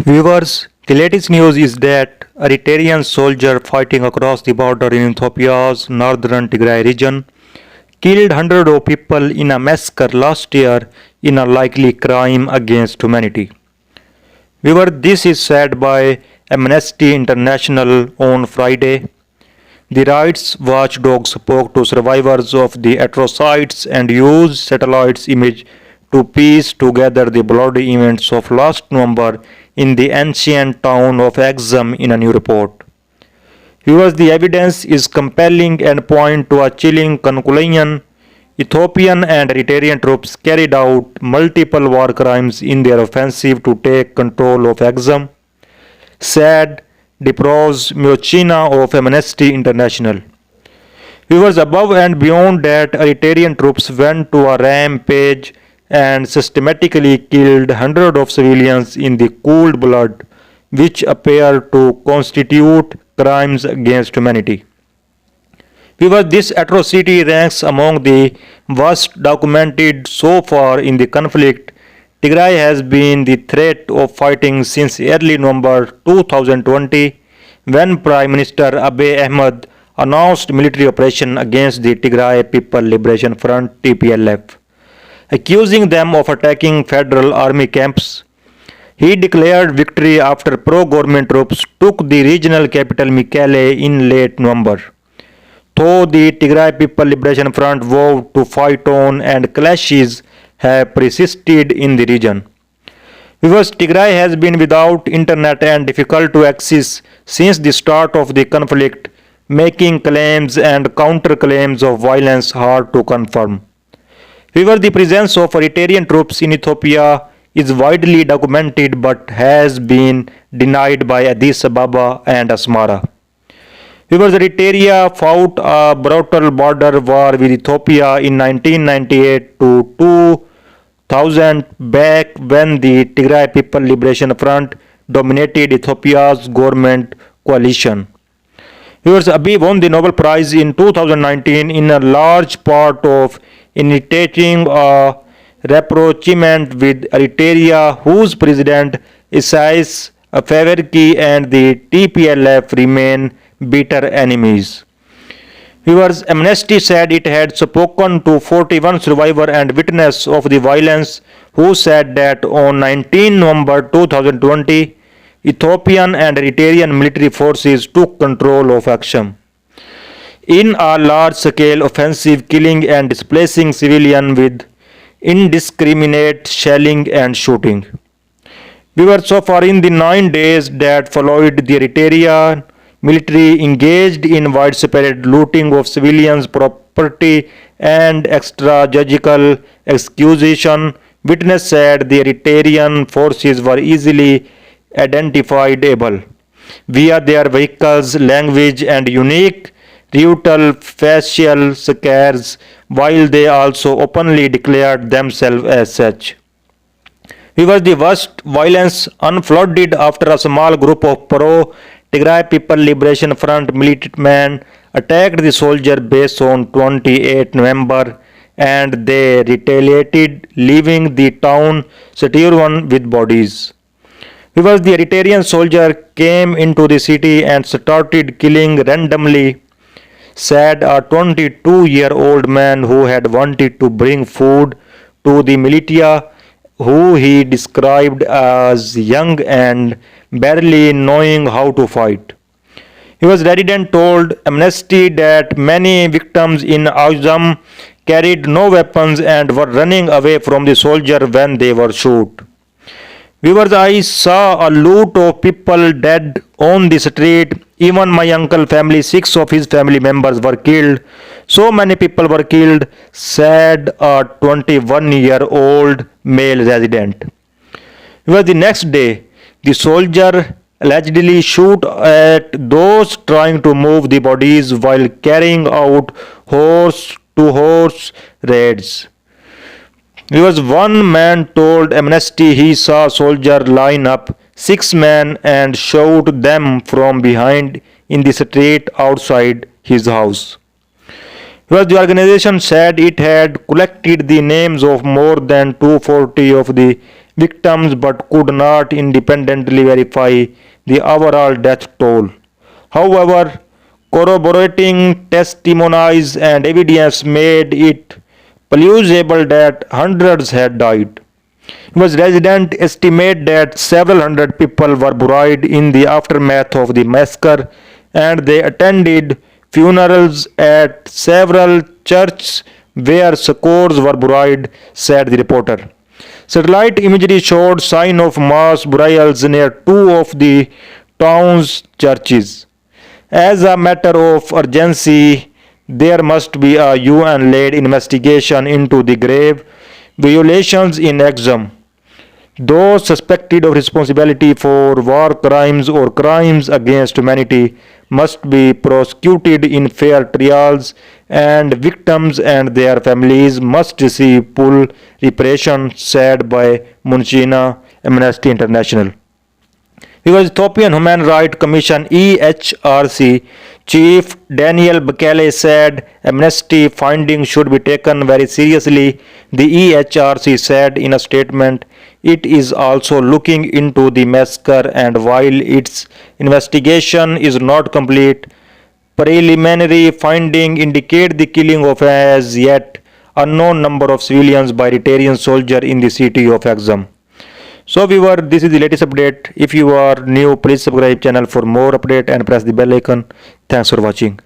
Viewers, the latest news is that Eritrean soldier fighting across the border in Ethiopia's northern Tigray region killed hundreds of people in a massacre last year in a likely crime against humanity. Viewer, this is said by Amnesty International on Friday. The rights watchdog spoke to survivors of the atrocities and used satellite image to piece together the bloody events of last November in the ancient town of Exum in a new report. Viewers, the evidence is compelling and point to a chilling conclusion. Ethiopian and Eritrean troops carried out multiple war crimes in their offensive to take control of Exum, said Dipros Miochina of Amnesty International. Viewers, above and beyond that, Eritrean troops went to a rampage and systematically killed hundreds of civilians in the cold blood, which appear to constitute crimes against humanity. Viewers, this atrocity ranks among the worst documented so far in the conflict. Tigray has been the threat of fighting since early November 2020 when Prime Minister Abiy Ahmed announced military operation against the Tigray People Liberation Front TPLF, accusing them of attacking federal army camps. He declared victory after pro-government troops took the regional capital Mekelle in late November. Though the Tigray People Liberation Front vowed to fight on and clashes have persisted in the region. Because Tigray has been without internet and difficult to access since the start of the conflict, making claims and counterclaims of violence hard to confirm. However, the presence of Eritrean troops in Ethiopia is widely documented but has been denied by Addis Ababa and Asmara. However, Eritrea fought a brutal border war with Ethiopia in 1998 to 2000 back when the Tigray People Liberation Front dominated Ethiopia's government coalition. However, Abiy won the Nobel Prize in 2019 in a large part of initiating a rapprochement with Eritrea, whose president Isaias Afwerki and the TPLF remain bitter enemies. Viewers, Amnesty said it had spoken to 41 survivors and witnesses of the violence who said that on 19 November 2020, Ethiopian and Eritrean military forces took control of Exum in a large-scale offensive, killing and displacing civilians with indiscriminate shelling and shooting. Viewers, so far in the 9 days that followed, the Eritrean military engaged in widespread looting of civilians' property and extrajudicial execution. Witness said the Eritrean forces were easily identifiable via their vehicles, language, and unique brutal facial scars, while they also openly declared themselves as such. However, the worst violence unfolded after a small group of pro-Tigray People Liberation Front militantmen attacked the soldier base on 28 November, and they retaliated, leaving the town strewn with bodies. Because the Eritrean soldier came into the city and started killing randomly, said a 22-year-old man who had wanted to bring food to the militia, who he described as young and barely knowing how to fight. He was resident told Amnesty that many victims in Exum carried no weapons and were running away from the soldier when they were shot. Viewers, I saw a lot of people dead on the street. Even my uncle family, 6 of his family members were killed. So many people were killed, said a 21-year-old male resident. Viewers, the next day, the soldier allegedly shot at those trying to move the bodies while carrying out horse-to-horse raids. Because one man told Amnesty he saw a soldier line up 6 men and shot them from behind in the street outside his house. Because the organization said it had collected the names of more than 240 of the victims but could not independently verify the overall death toll. However, corroborating testimonies and evidence made it plausible that hundreds had died. Was residents estimate that several hundred people were buried in the aftermath of the massacre, and they attended funerals at several churches where scores were buried, said the reporter. Satellite imagery showed signs of mass burials near two of the town's churches. As a matter of urgency, there must be a UN-led investigation into the grave violations in Exum. Those suspected of responsibility for war crimes or crimes against humanity must be prosecuted in fair trials, and victims and their families must receive full reparation, said by Munchina, Amnesty International. Because Ethiopian Human Rights Commission EHRC Chief Daniel Bekele said amnesty findings should be taken very seriously. The EHRC said in a statement, it is also looking into the massacre, and while its investigation is not complete, preliminary findings indicate the killing of as yet unknown number of civilians by Eritrean soldiers in the city of Axum. So viewer, this is the latest update. If you are new, please subscribe channel for more update and press the bell icon. Thanks for watching.